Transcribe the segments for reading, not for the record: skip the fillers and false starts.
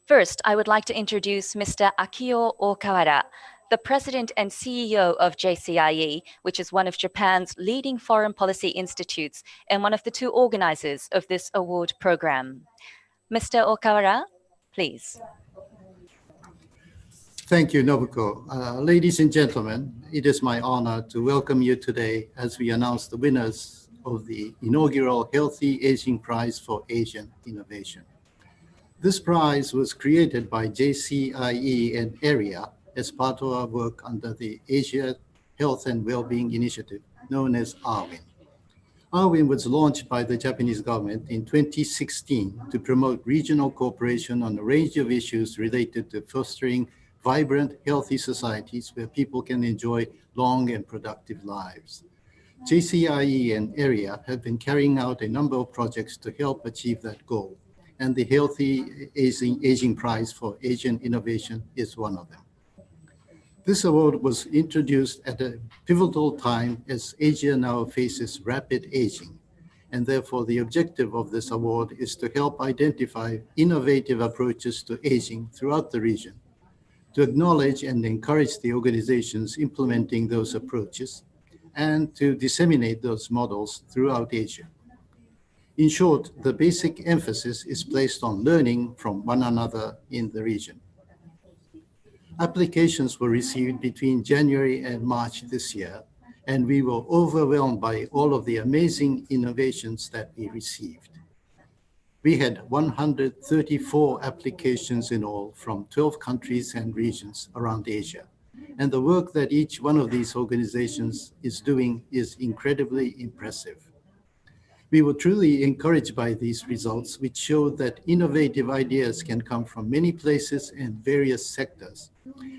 First, I would like to introduce Mr. Akio Okawara, the President and CEO of JCIE, which is one of Japan's leading foreign policy institutes and one of the two organizers of this award program. Mr. Okawara, please. Thank you, Nobuko. Ladies and gentlemen, it is my honor to welcome you today as we announce the winners of the inaugural Healthy Aging Prize for Asian Innovation. This prize was created by JCIE and AREA as part of our work under the Asia Health and Wellbeing Initiative, known as ARWIN. ARWIN was launched by the Japanese government in 2016 to promote regional cooperation on a range of issues related to fostering vibrant, healthy societies where people can enjoy long and productive lives. JCIE and AREA have been carrying out a number of projects to help achieve that goal, and the Healthy Aging Prize for Asian Innovation is one of them. This award was introduced at a pivotal time as Asia now faces rapid aging, and therefore the objective of this award is to help identify innovative approaches to aging throughout the region, to acknowledge and encourage the organizations implementing those approaches, and to disseminate those models throughout Asia. In short, the basic emphasis is placed on learning from one another in the region. Applications were received between January and March this year, and we were overwhelmed by all of the amazing innovations that we received. We had 134 applications in all from 12 countries and regions around Asia. And the work that each one of these organizations is doing is incredibly impressive. We were truly encouraged by these results, which show that innovative ideas can come from many places and various sectors,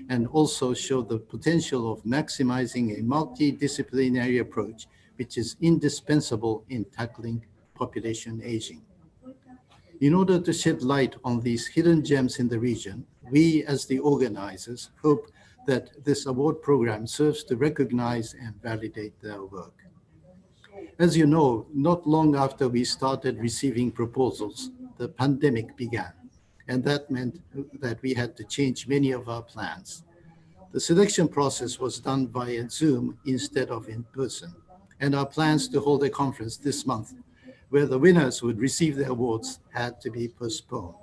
and also show the potential of maximizing a multidisciplinary approach, which is indispensable in tackling population aging. In order to shed light on these hidden gems in the region, we as the organizers hope that this award program serves to recognize and validate their work. As you know, not long after we started receiving proposals, the pandemic began, and that meant that we had to change many of our plans. The selection process was done via Zoom instead of in person, and our plans to hold a conference this month where the winners would receive their awards had to be postponed.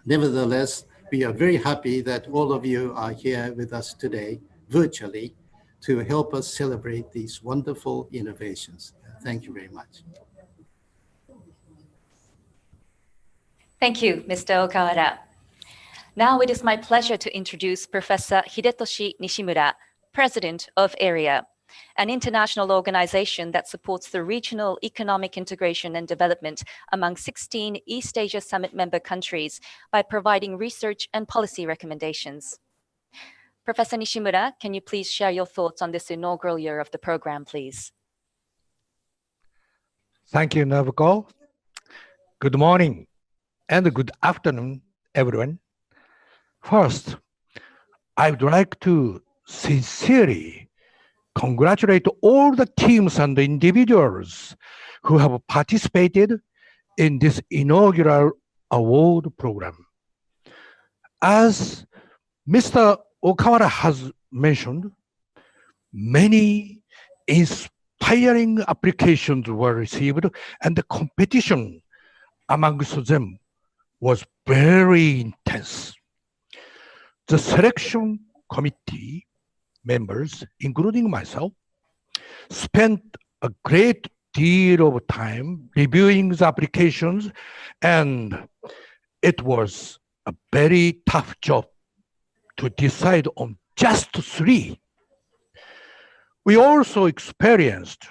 Nevertheless, we are very happy that all of you are here with us today, virtually, to help us celebrate these wonderful innovations. Thank you very much. Thank you, Mr. Okawara. Now it is my pleasure to introduce Professor Hidetoshi Nishimura, President of AREA, an international organization that supports the regional economic integration and development among 16 East Asia Summit member countries by providing research and policy recommendations. Professor Nishimura, can you please share your thoughts on this inaugural year of the program, please? Thank you, Nobuko. Good morning and good afternoon, everyone. First, I would like to sincerely congratulate all the teams and the individuals who have participated in this inaugural award program. As Mr. Okawara has mentioned, many inspiring applications were received, and the competition amongst them was very intense. The selection committee members, including myself, spent a great deal of time reviewing the applications, and it was a very tough job to decide on just 3. We also experienced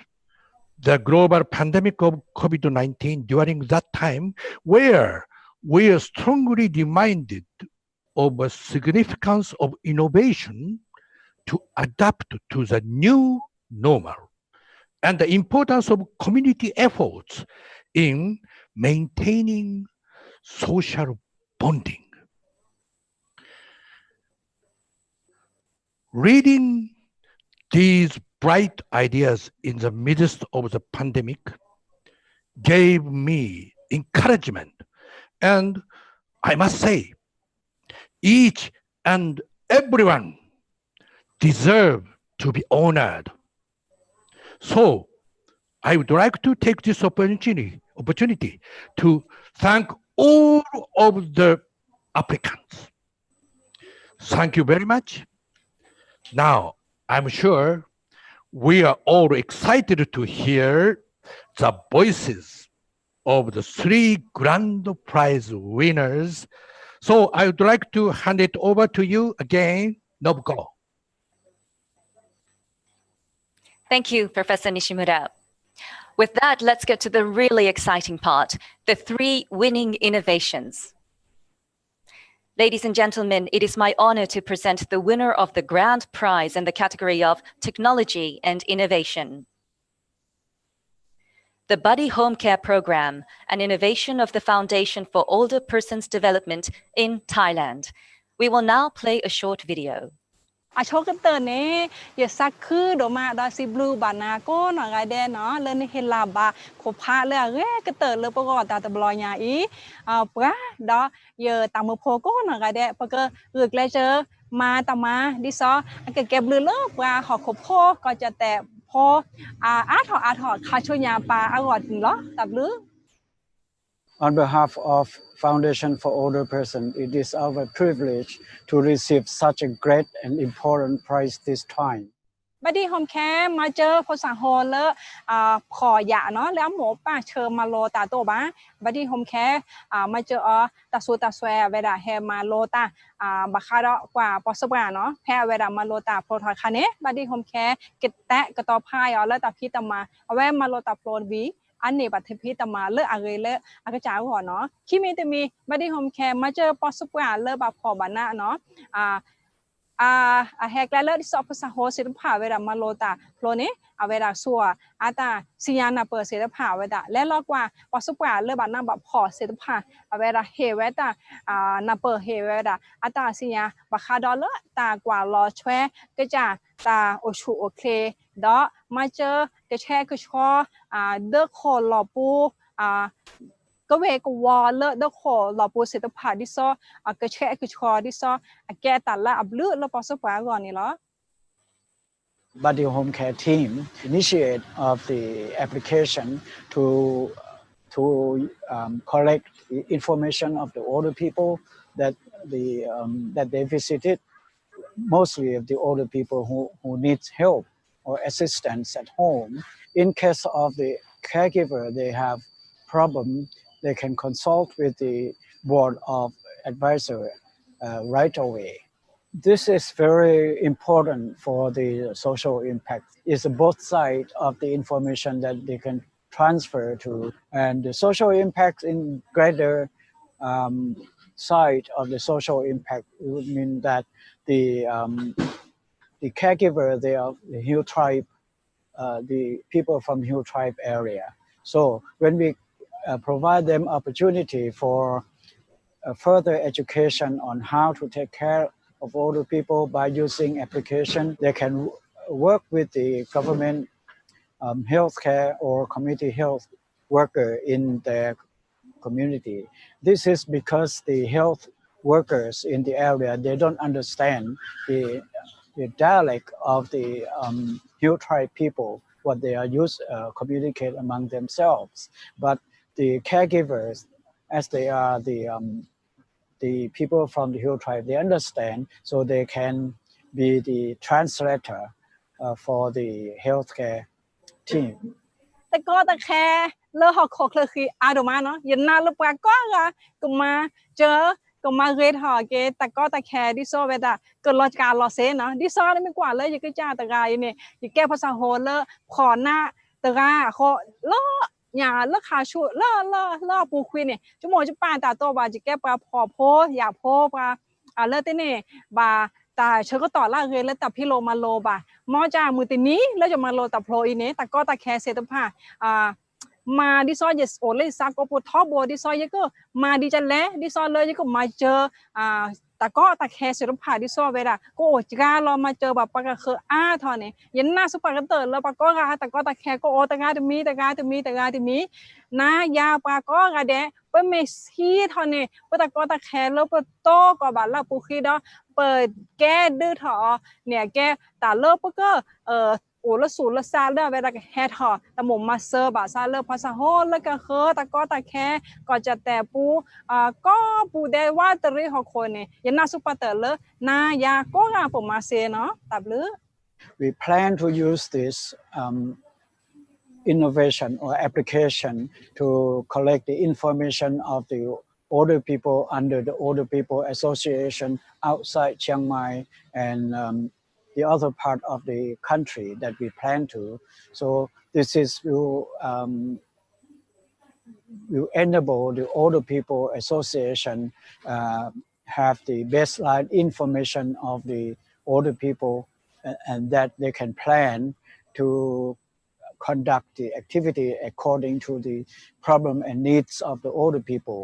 the global pandemic of COVID-19 during that time, where we are strongly reminded of the significance of innovation to adapt to the new normal, and the importance of community efforts in maintaining social bonding. Reading these bright ideas in the midst of the pandemic gave me encouragement, and I must say, Each and everyone deserve to be honored. So I would like to take this opportunity to thank all of the applicants. Thank you very much. Now, I'm sure we are all excited to hear the voices of the 3 grand prize winners. So I would like to hand it over to you again, Nobuko. Thank you, Professor Nishimura. With that, let's get to the really exciting part, the 3 winning innovations. Ladies and gentlemen, it is my honor to present the winner of the grand prize in the category of Technology and Innovation. The Buddy Home Care Program, an innovation of the Foundation for Older Persons Development in Thailand. We will now play a short video. อาชกันเตอร์นี้อย่าซักคือโดมาดาซิบลูบานาโก้หน่อยเดนเนาะเรื่องนี้เฮลาบาขบพาเรื่องกันเตอร์เรื่องประกอบตาตะบลอยยาอีปะดอเยอะตามมือโพโก้หน่อยเดนปะก็เลือกเลยเจอมาตามาดิซอเก็บเรือเลิกปะหอกขบโพก็จะแต่พออาถอดคาช่วยยาปลาอร่อยเหรอตับลือ On behalf of Foundation for Older Persons, it is our privilege to receive such a great and important prize this time. บัดดี้โฮมแคร์มาเจอภาษาโฮลแล้วขอหยาเนาะแล้วหมูป้าเชิญมาโลตาโตบ้าบัดดี้โฮมแคร์มาเจอตาสูตาสวยเวลาแฮมาโลตาบักคาร์กว่าปอสบาเนาะแพ้เวลามาโลตาโปรทอยคาเนะบัดดี้โฮมแคร์เกตแตะกระต่อพายแล้วตาพี่ตามาเอาไว้มาโลตาโปรวีอันนี้บัดพี่ตามาเลือกอะไรเลือกอากาศจ้าหัวเนาะคิมีแต่มีบัดดี้โฮมแคร์มาเจอปอสบาเลือกแบบพอบานะเนาะแฮกแล้วที่สอบภาษาโฮสิทธิภาเวลามาโลตาโลนี้เวลาสัวตาสิยานาเปิดสิทธิภาเวลาและลอกว่าปอสุปาเลือบานาแบบพอสิทธิภาเวลาเฮเวตานาเปิดเฮเวลาตาสิยาบักคาดอลเลตากว่ารอช่วยก็จะตาโอชูโอเคดอมาเจอกระแชกระชอเด็กคนหล่อปูก็เวกวอลเลเด็กคนหล่อปูสิทธิภาดิซอกระแชกระชอดิซอแกตัดละอับลือแล้วปอสุปาก่อนนี่เหรอBuddy Home Care team initiate of the application to collect the information of the older people that they visited, mostly of the older people who need help or assistance at home. In case of the caregiver, they have problem, they can consult with the board of advisor right away. This is very important for the social impact. It's both sides of the information that they can transfer to, and the social impact in greater side of the social impact would mean that the caregiver, they are the Hill tribe, the people from Hill tribe area. So when we provide them opportunity for further education on how to take care of older people by using application, they can work with the government healthcare or community health worker in their community. This is because the health workers in the area, they don't understand the dialect of the Hill tribe people, what they are used communicate among themselves. But the caregivers, as they are the people from the Hill tribe, they understand, so they can be the translator for the healthcare team. แต่ก็แต่แค่เลือกหอกโคกเลยคือดูมาเนาะยันนาลูกปลาก็มาเจอก็มาเรียนหอเกแต่ก็แต่แค่ดิโซเวดาเกิดรอการรอเซนเนาะดิโซนี่ไม่กว่าเลยยังก็จ้าแต่กายเนี่ยยังแก้ภาษาโฮเลขอหน้าแต่กาโคล้ออย่าเลิกขาชูเลิกปูควีเนี่ยชั่วโมงจะป่านตาโตบาจะแก้ปลาพอโพอยากโพปลาเลิกที่นี่บาแต่เชื่อก็ต่อละเรียนแล้วแต่พี่โลมาโลบามอจ่ามือตีนี้แล้วจะมาโลแต่โพอีเนี่ยแต่ก็แต่แค่เซตผ้ามาดิซอยจะโอเลยซักก็ปวดท้อบัวดิซอยก็มาดิจันแล้วดิซอยเลยก็มาเจอ แต่ก็ตะแคสุรภาที่ซอเวลาก็โอจกาเรามาเจอแบบปะก็คือทอนี่ยันหน้าสุปะกันเตอแล้วปะก็กาแต่ก็ตะแคก็โอตะกาตะมีนะยาปะก็กาเดเปิ้นไม่ซีทอนี่เปิ้นตะก็ตะแคแล้วเปิ้นโตก็บาละปุคีดอเปิดแก้ดื้อถอเนี่ยแกตาเลิกเปิ้นก็โอ้ละสูละซาเลิกเวลาแฮทอตะหมมาเซอร์บาซาเลิกภาษาโฮแล้วก็คือตะก็ตะแคก็จะแต่ปูก็ปูได้ว่าตรีหอคนเนี่ยยันน่าสุปะเตอเลยนายาก็งาผมมาเซเนาะตับลือ We plan to use this innovation or application to collect the information of the older people under the Older People Association outside Chiang Mai and the other part of the country that we plan to. So this will enable the Older People Association have the baseline information of the older people and that they can plan to conduct the activity according to the problem and needs of the older people.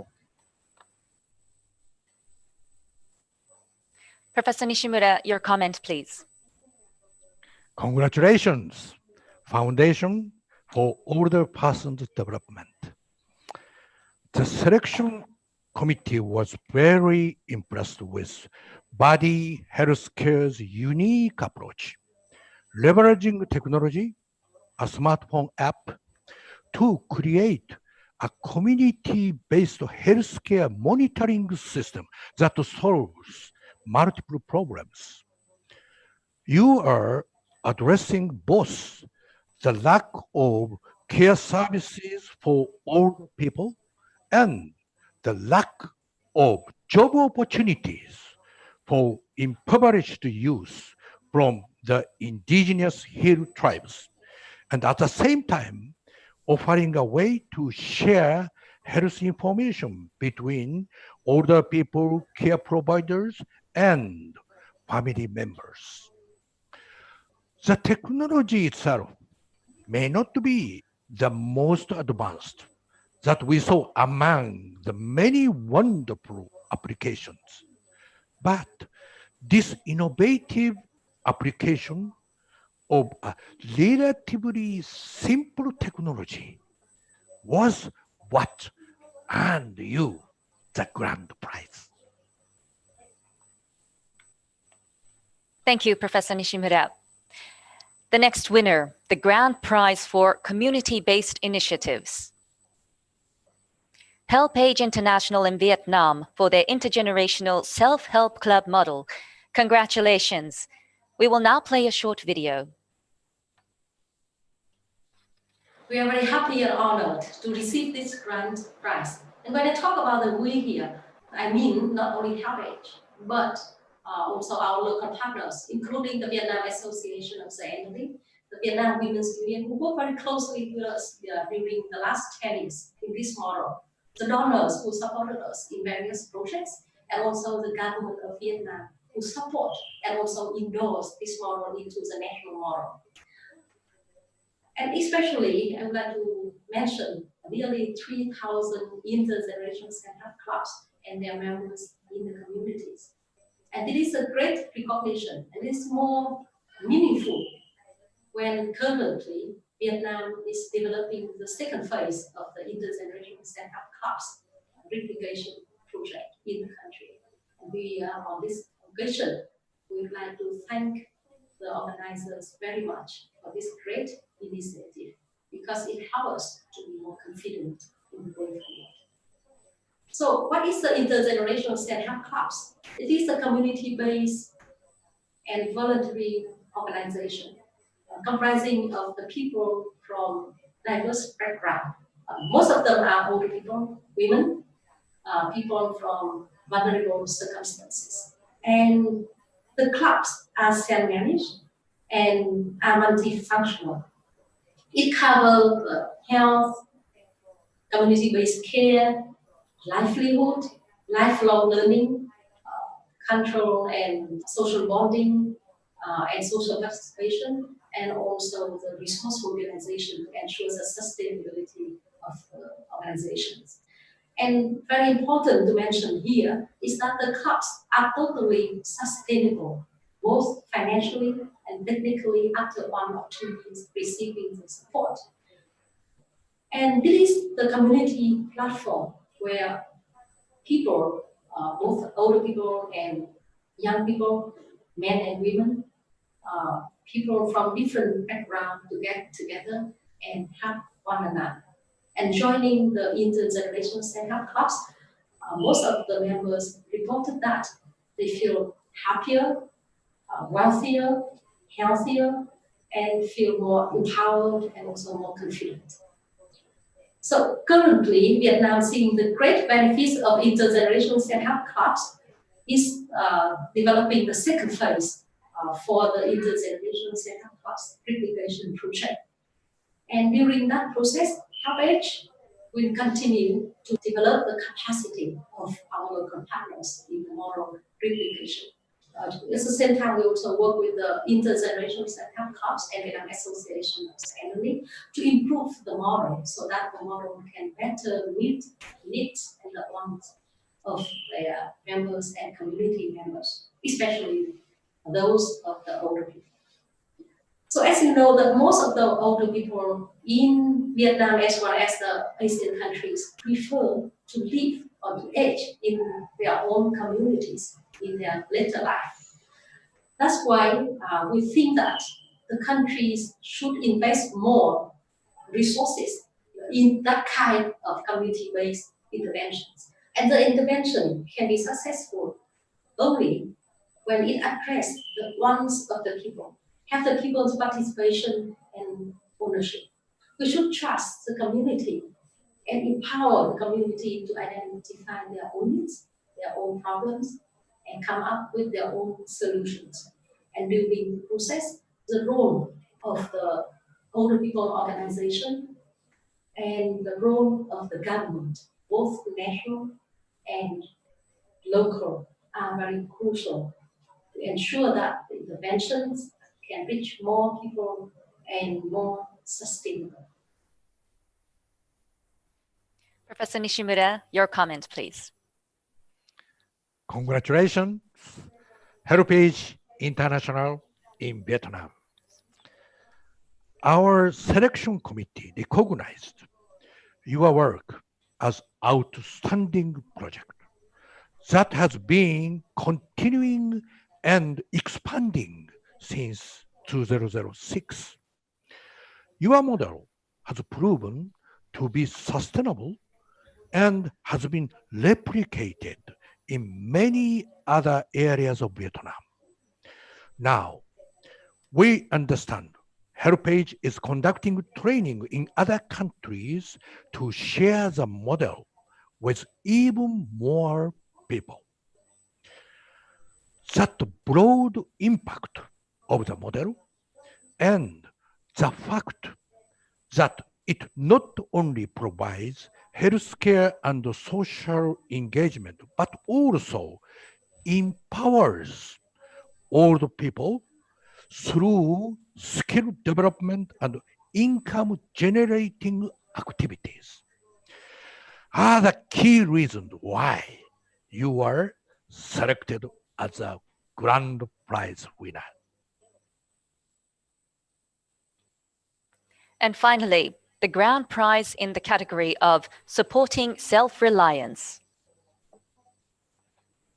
Professor Nishimura, your comment, please. Congratulations, Foundation for Older Persons Development. The selection committee was very impressed with Body Healthcare's unique approach, leveraging technology, a smartphone app, to create a community-based healthcare monitoring system that solves multiple problems. You are addressing both the lack of care services for older people and the lack of job opportunities for impoverished youth from the indigenous hill tribes, and at the same time offering a way to share health information between older people, care providers, and family members. The technology itself may not be the most advanced that we saw among the many wonderful applications, but this innovative application of a relatively simple technology was what earned you the grand prize. Thank you, Professor Nishimura. The next winner, the grand prize for community-based initiatives. HelpAge International in Vietnam for their intergenerational self-help club model. Congratulations. We will now play a short video. We are very happy and honored to receive this grand prize. And when I talk about the we here, I mean not only HelpAge, but also our local partners, including the Vietnam Association of Scientific, the Vietnam Women's Union, who work very closely with us during the last 10 years in this model, the donors who supported us in various projects, and also the government of Vietnam who support and also endorse this model into the national model. And especially, I would like to mention nearly 3,000 intergenerational self-help clubs and their members in the communities. And it is a great recognition, and it's more meaningful when currently Vietnam is developing the second phase of the intergenerational self-help clubs replication project in the country. And we are on this occasion, we would like to thank the organizers very much for this great initiative because it helps us to be more confident in the way forward. So what is the intergenerational self-help clubs? It is a community-based and voluntary organization comprising of the people from diverse backgrounds. Most of them are older people, women, people from vulnerable circumstances. And the clubs are self-managed and are multifunctional. It covers health, community-based care, livelihood, lifelong learning, cultural and social bonding, and social participation, and also the resource mobilization ensures the sustainability of the organizations. And very important to mention here is that the clubs are totally sustainable, both financially and technically after 1 or 2 years receiving the support. And this is the community platform where people, both older people and young people, men and women, people from different backgrounds to get together and help one another. And joining the intergenerational self-help clubs, most of the members reported that they feel happier, wealthier, healthier, and feel more empowered and also more confident. So currently, Vietnam seeing the great benefits of intergenerational self-help clubs is developing the second phase for the intergenerational self-help clubs replication project. And during that process, HelpEdge will continue to develop the capacity of our local partners in the moral replication. At the same time, we also work with the intergenerational self-help clubs and Vietnam Association annually to improve the model so that the model can better meet needs and the wants of their members and community members, especially those of the older people. So as you know, that most of the older people in Vietnam as well as the Asian countries prefer to live or to age in their own communities in their later life. That's why we think that the countries should invest more resources in that kind of community-based interventions. And the intervention can be successful only when it addresses the wants of the people, have the people's participation and ownership. We should trust the community and empower the community to identify their own needs, their own problems, and come up with their own solutions. And during the process, the role of the older people organization and the role of the government, both national and local, are very crucial to ensure that the interventions can reach more people and more sustainable. Professor Nishimura, your comment, please. Congratulations, HelpAge International in Vietnam. Our selection committee recognized your work as outstanding project that has been continuing and expanding since 2006. Your model has proven to be sustainable and has been replicated in many other areas of Vietnam. Now, we understand HelpAge is conducting training in other countries to share the model with even more people. That broad impact of the model and the fact that it not only provides healthcare and social engagement, but also empowers older people through skill development and income generating activities are the key reasons why you were selected as a grand prize winner. And finally, the grand prize in the category of supporting self-reliance.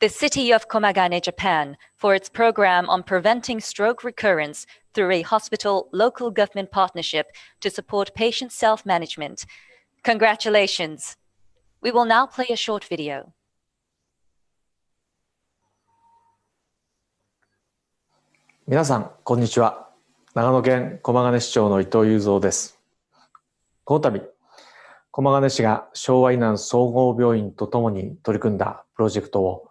The city of Komagane, Japan, for its program on preventing stroke recurrence through a hospital local government partnership to support patient self-management. Congratulations. We will now play a short video. 皆さん、こんにちは。長野県駒ヶ根市長の伊藤雄三です。この度、駒ヶ根市が昭和医南総合病院とともに取り組んだプロジェクトを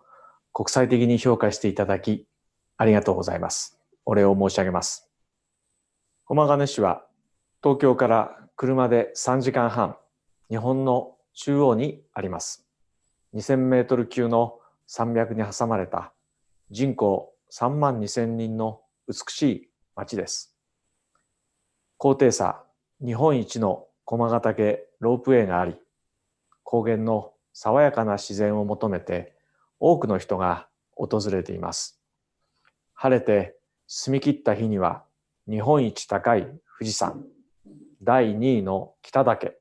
国際的に評価していただき、ありがとうございます。お礼を申し上げます。駒ヶ根市は東京から車で3時間半、日本の中央にあります。2000メートル級の山脈に挟まれた人口3万2000人の美しい町です。高低差日本一の駒ヶ岳ロープウェイがあり、高原の爽やかな自然を求めて多くの人が訪れています。晴れて澄み切った日には日本一高い富士山、第2位の北岳、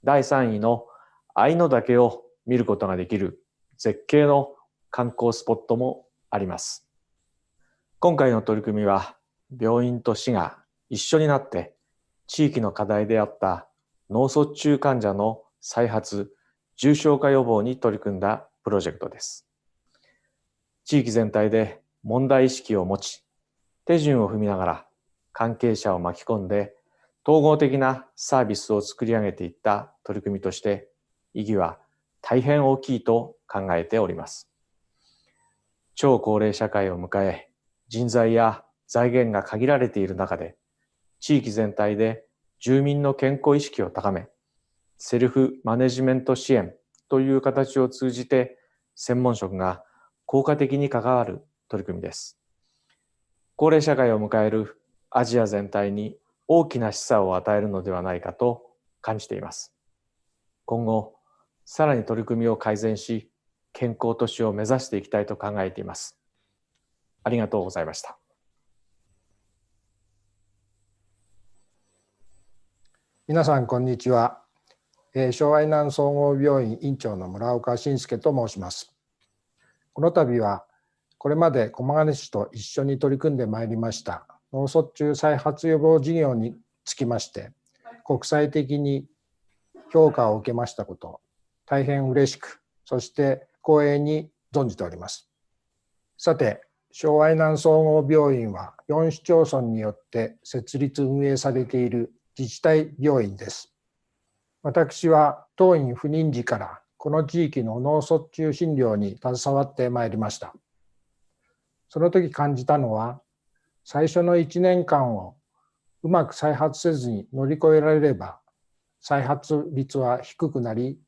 第3位の愛の岳を見ることができる絶景の観光スポットもあります。今回の取り組みは病院と市が一緒になって地域の課題であった脳卒中患者の再発・重症化予防に取り組んだプロジェクトです。地域全体で問題意識を持ち、手順を踏みながら関係者を巻き込んで統合的なサービスを作り上げていった取り組みとして意義は大変大きいと考えております。超高齢社会を迎え、人材や財源が限られている中で、地域全体で住民の健康意識を高め、セルフマネジメント支援という形を通じて専門職が効果的に関わる取り組みです。高齢社会を迎えるアジア全体に大きな示唆を与えるのではないかと感じています。今後、さらに取り組みを改善し、健康都市を目指していきたいと考えています。ありがとうございました。皆さん、こんにちは。昭和医南総合病院院長の村岡伸介と申します。この度は、これまで駒ヶ根市と一緒に取り組んでまいりました脳卒中再発予防事業につきまして、国際的に評価を受けましたこと、大変嬉しく、そして光栄に存じております。さて、昭和医南総合病院は4市町村によって設立運営されている自治体病院です。私は当院赴任時からこの地域の脳卒中診療に携わってまいりました。その時感じたのは、最初の1年間をうまく再発せずに乗り越えられれば、再発率は低くなり、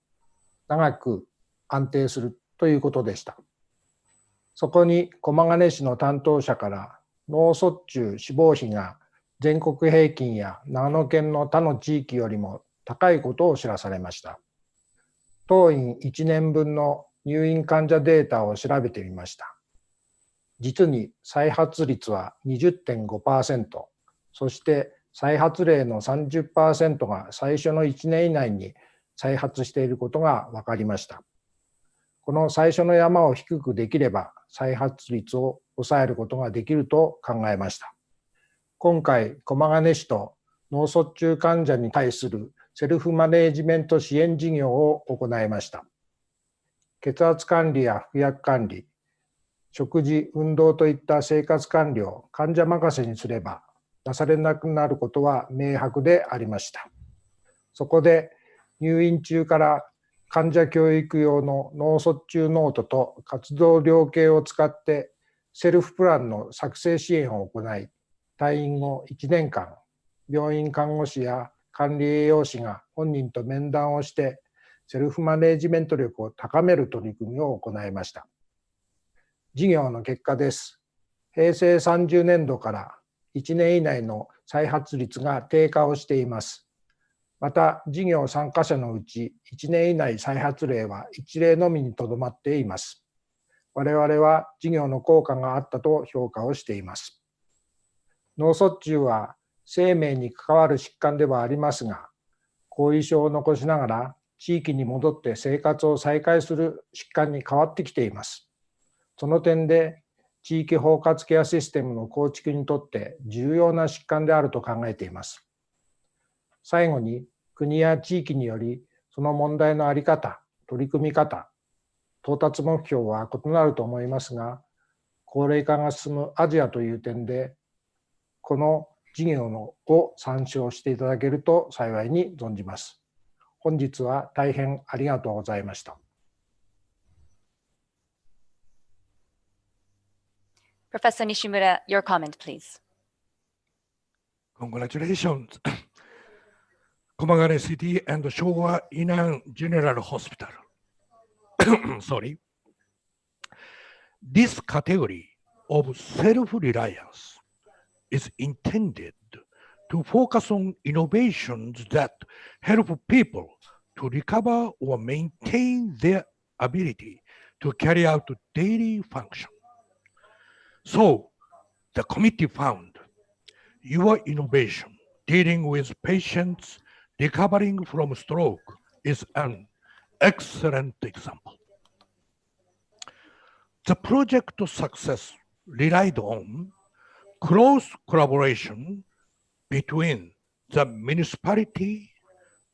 長く安定するということでした。そこに駒ヶ根市の担当者から脳卒中死亡比が全国平均や長野県の他の地域よりも高いことを知らされました。当院1年分の入院患者データを調べてみました。実に再発率は 20.5%、そして再発例の 30% が最初の1年以内に再発していることが分かりました。この最初の山を低くできれば再発率を抑えることができると考えました。今回、駒ヶ根市と脳卒中患者に対するセルフマネージメント支援事業を行いました。血圧管理や服薬管理、食事、運動といった生活管理を患者任せにすればなされなくなることは明白でありました。そこで入院中から患者教育用の脳卒中ノートと活動量計を使ってセルフプランの作成支援を行い、退院後1年間、病院看護師や管理栄養士が本人と面談をしてセルフマネージメント力を高める取り組みを行いました。事業の結果です。平成30年度から1年以内の再発率が低下をしています。また、事業参加者のうち1年以内再発例は1例のみにとどまっています。我々は事業の効果があったと評価をしています。脳卒中は生命に関わる疾患ではありますが、後遺症を残しながら地域に戻って生活を再開する疾患に変わってきています。その点で、地域包括ケアシステムの構築にとって重要な疾患であると考えています。最後に、国や地域により、その問題の在り方、取り組み方、到達目標は異なると思いますが、高齢化が進むアジアという点で、この事業を参照していただけると幸いに存じます。本日は大変ありがとうございました。Professor Nishimura, your comment, please. Congratulations, Komagane City and Showa Inan General Hospital. Sorry. This category of self-reliance is intended to focus on innovations that help people to recover or maintain their ability to carry out daily function. So the committee found your innovation dealing with patients recovering from stroke is an excellent example. The project success relied on close collaboration between the municipality,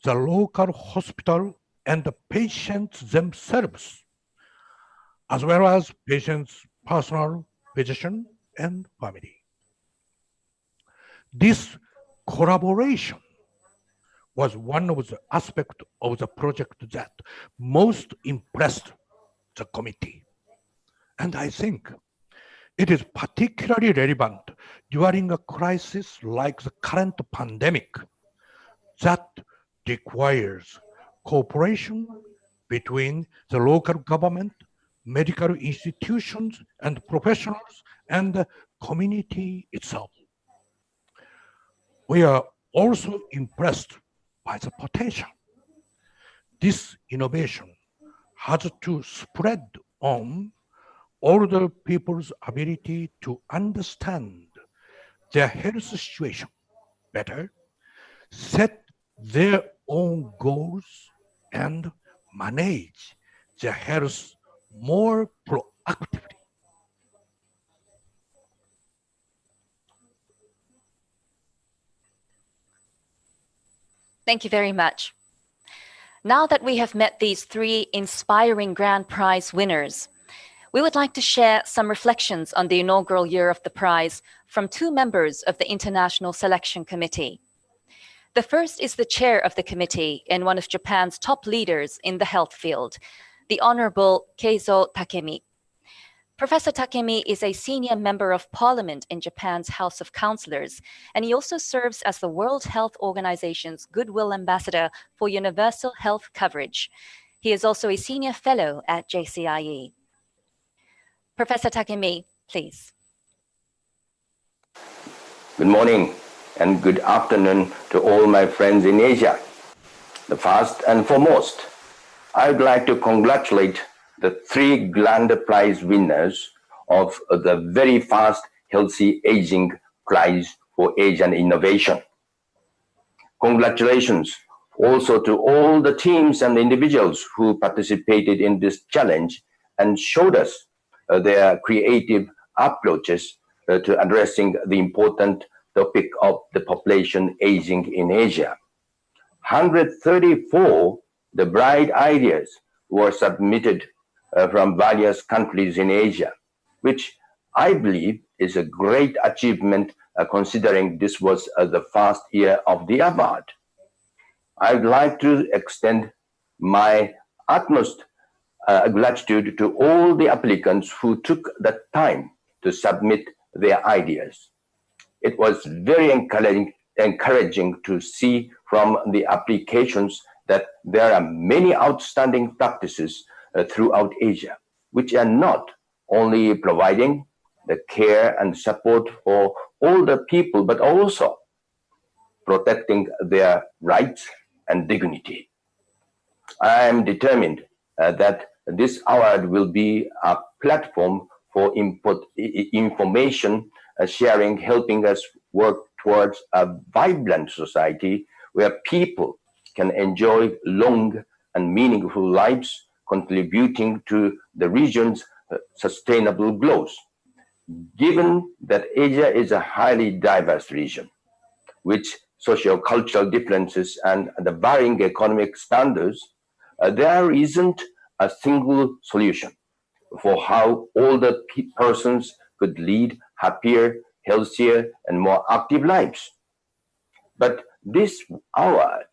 the local hospital, and the patients themselves, as well as patients' personal physician and family. This collaboration was one of the aspects of the project that most impressed the committee. And I think it is particularly relevant during a crisis like the current pandemic that requires cooperation between the local government, medical institutions and professionals, and the community itself. We are also impressed by the potential. This innovation has to spread on older people's ability to understand their health situation better, set their own goals, and manage their health more proactively. Thank you very much. Now that we have met these three inspiring grand prize winners, we would like to share some reflections on the inaugural year of the prize from two members of the International Selection Committee. The first is the chair of the committee and one of Japan's top leaders in the health field, the Honorable Keizo Takemi. Professor Takemi is a senior member of parliament in Japan's House of Councillors, and he also serves as the World Health Organization's Goodwill Ambassador for Universal Health Coverage. He is also a senior fellow at JCIE. Professor Takemi, please. Good morning and good afternoon to all my friends in Asia. The first and foremost, I would like to congratulate the three grand prize winners of the very fast healthy aging prize for Asian innovation. Congratulations also to all the teams and individuals who participated in this challenge and showed us their creative approaches to addressing the important topic of the population aging in Asia. 134 the bright ideas were submitted from various countries in Asia, which I believe is a great achievement considering this was the first year of the award. I would like to extend my utmost gratitude to all the applicants who took the time to submit their ideas. It was very encouraging to see from the applications that there are many outstanding practices throughout Asia, which are not only providing the care and support for older people, but also protecting their rights and dignity. I am determined that this award will be a platform for information sharing, helping us work towards a vibrant society where people can enjoy long and meaningful lives, contributing to the region's sustainable growth. Given that Asia is a highly diverse region, with socio-cultural differences and the varying economic standards, there isn't a single solution for how older persons could lead happier, healthier, and more active lives. But this award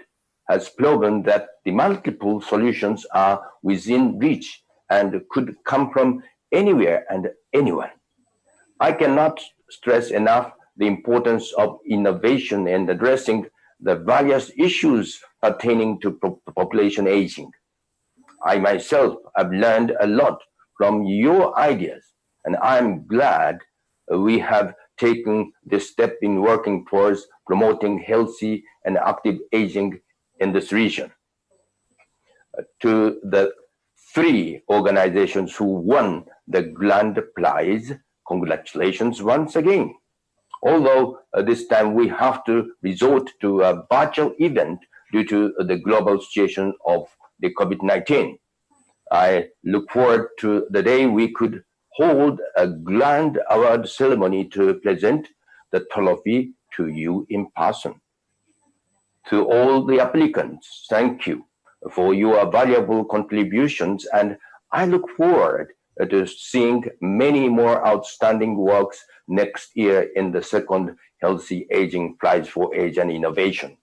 has proven that the multiple solutions are within reach and could come from anywhere and anyone. I cannot stress enough the importance of innovation in addressing the various issues pertaining to population aging. I myself have learned a lot from your ideas, and I'm glad we have taken this step in working towards promoting healthy and active aging in this region. to the 3 organizations who won the grand prize. Congratulations once again. Although this time we have to resort to a virtual event due to the global situation of the COVID-19. I look forward to the day we could hold a grand award ceremony to present the trophy to you in person. To all the applicants, thank you for your valuable contributions, and I look forward to seeing many more outstanding works next year in the second Healthy Aging Prize for Asian Innovation.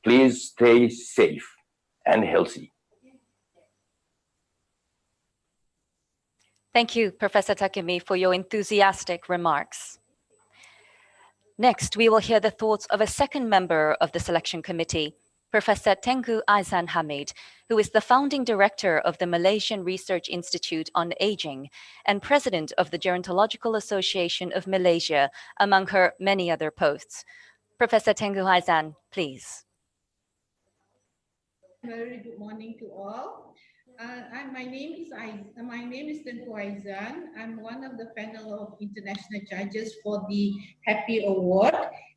Please stay safe and healthy. Thank you, Professor Takemi, for your enthusiastic remarks. Next, we will hear the thoughts of a second member of the selection committee, Professor Tengu Aizan Hamid, who is the founding director of the Malaysian Research Institute on Aging and president of the Gerontological Association of Malaysia, among her many other posts. Professor Tengu Aizan, please. Very good morning to all. My name is Tengu Aizan. I'm one of the panel of international judges for the Happy Award,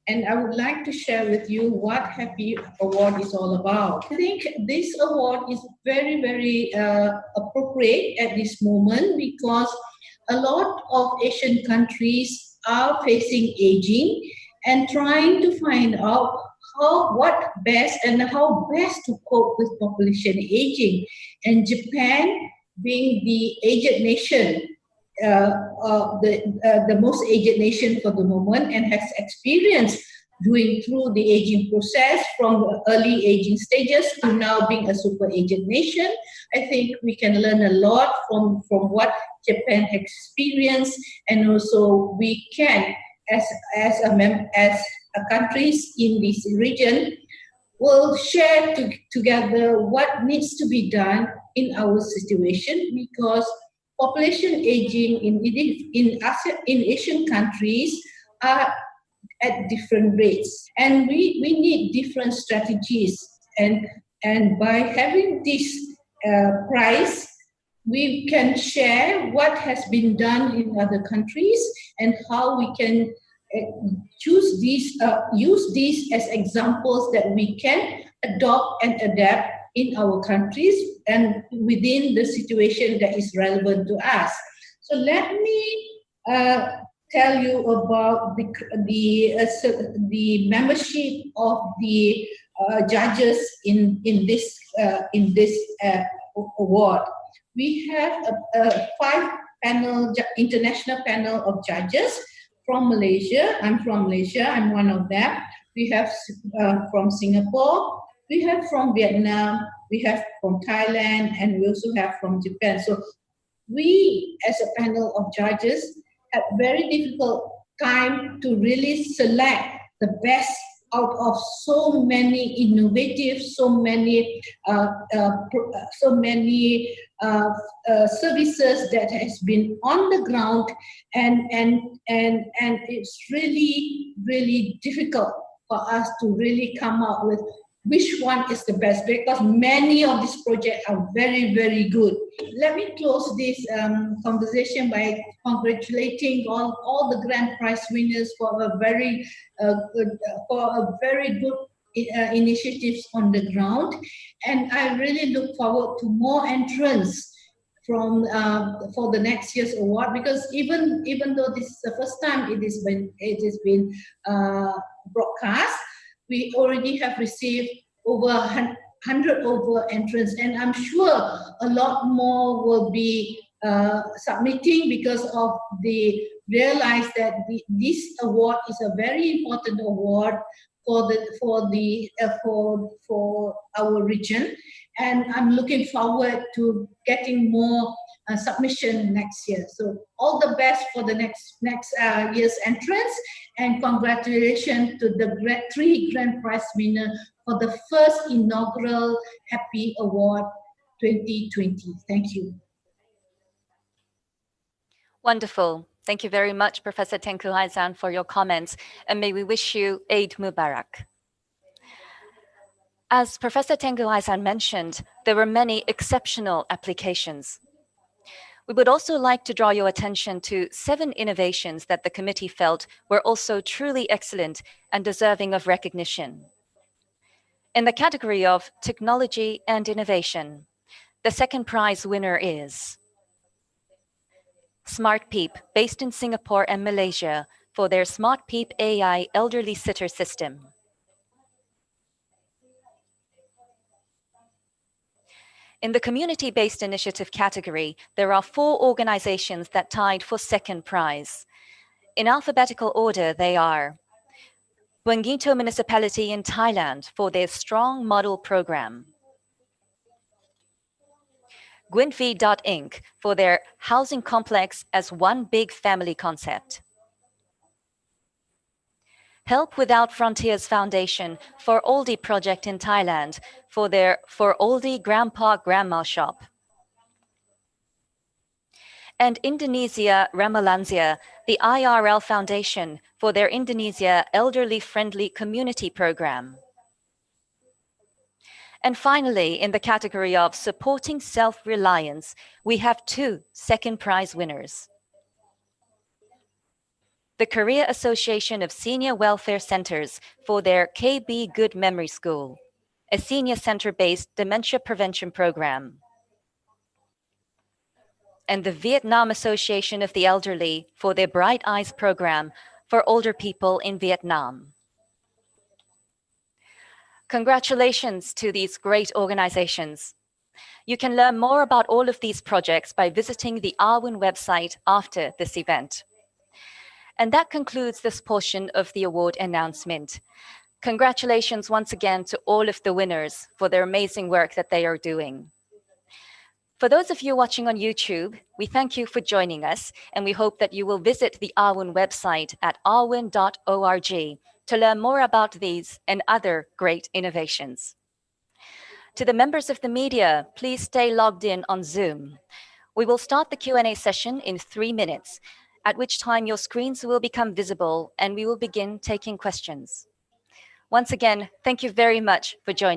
and I would like to share with you what Happy Award is all about. I think this award is very, very appropriate at this moment because a lot of Asian countries are facing aging and trying to find out what best and how best to cope with population aging. And Japan, being the aged nation, the most aged nation for the moment, and has experience going through the aging process from early aging stages to now being a super aged nation. I think we can learn a lot from what Japan has experienced, and also we can, as countries in this region, will share together what needs to be done in our situation, because population aging in Asian countries are at different rates, and we need different strategies. And by having this prize, we can share what has been done in other countries and how we can use these as examples that we can adopt and adapt in our countries and within the situation that is relevant to us. So let me tell you about the membership of the judges in this award. We have a 5 international panel of judges from Malaysia. I'm from Malaysia. I'm one of them. We have from Singapore. We have from Vietnam. We have from Thailand, and we also have from Japan. So we, as a panel of judges, have very difficult time to really select the best out of so many innovative, so many services that has been on the ground, and it's really difficult for us to really come up with which one is the best, because many of these projects are very, very good. Let me close this conversation by congratulating all the grand prize winners for a very good initiatives on the ground, and I really look forward to more entrants from for the next year's award, because even though this is the first time it has been broadcast, we already have received over 100 over entrants, and I'm sure a lot more will be submitting, because of the realize that this award is a very important award for our region, and I'm looking forward to getting more submission next year. So all the best for the next year's entrance, and congratulations to the 3 grand prize winners for the first inaugural Happy Award 2020. Thank you. Wonderful. Thank you very much, Professor Tengu Aizan, for your comments, and may we wish you Eid Mubarak. As Professor Tengu Aizan mentioned, there were many exceptional applications. We would also like to draw your attention to 7 innovations that the committee felt were also truly excellent and deserving of recognition. In the category of technology and innovation, the second prize winner is Smart Peep, based in Singapore and Malaysia, for their Smart Peep AI elderly sitter system. In the community-based initiative category, there are 4 organizations that tied for second prize. In alphabetical order, they are Buangito Municipality in Thailand for their Strong Model Program, Gwynfi.Inc. for their Housing Complex as One Big Family concept, Help Without Frontiers Foundation for Oldie Project in Thailand for their For Oldie Grandpa Grandma Shop, and Indonesia Ramalansia, the IRL Foundation for their Indonesia Elderly Friendly Community Program. And finally, in the category of supporting self-reliance, we have 2 second prize winners. The Korea Association of Senior Welfare Centers for their KB Good Memory School, a senior center-based dementia prevention program, and the Vietnam Association of the Elderly for their Bright Eyes program for older people in Vietnam. Congratulations to these great organizations. You can learn more about all of these projects by visiting the AWIN website after this event. And that concludes this portion of the award announcement. Congratulations once again to all of the winners for their amazing work that they are doing. For those of you watching on YouTube, we thank you for joining us, and we hope that you will visit the AWIN website at awin.org to learn more about these and other great innovations. To the members of the media, please stay logged in on Zoom. We will start the Q&A session in 3 minutes, at which time your screens will become visible and we will begin taking questions. Once again, thank you very much for joining.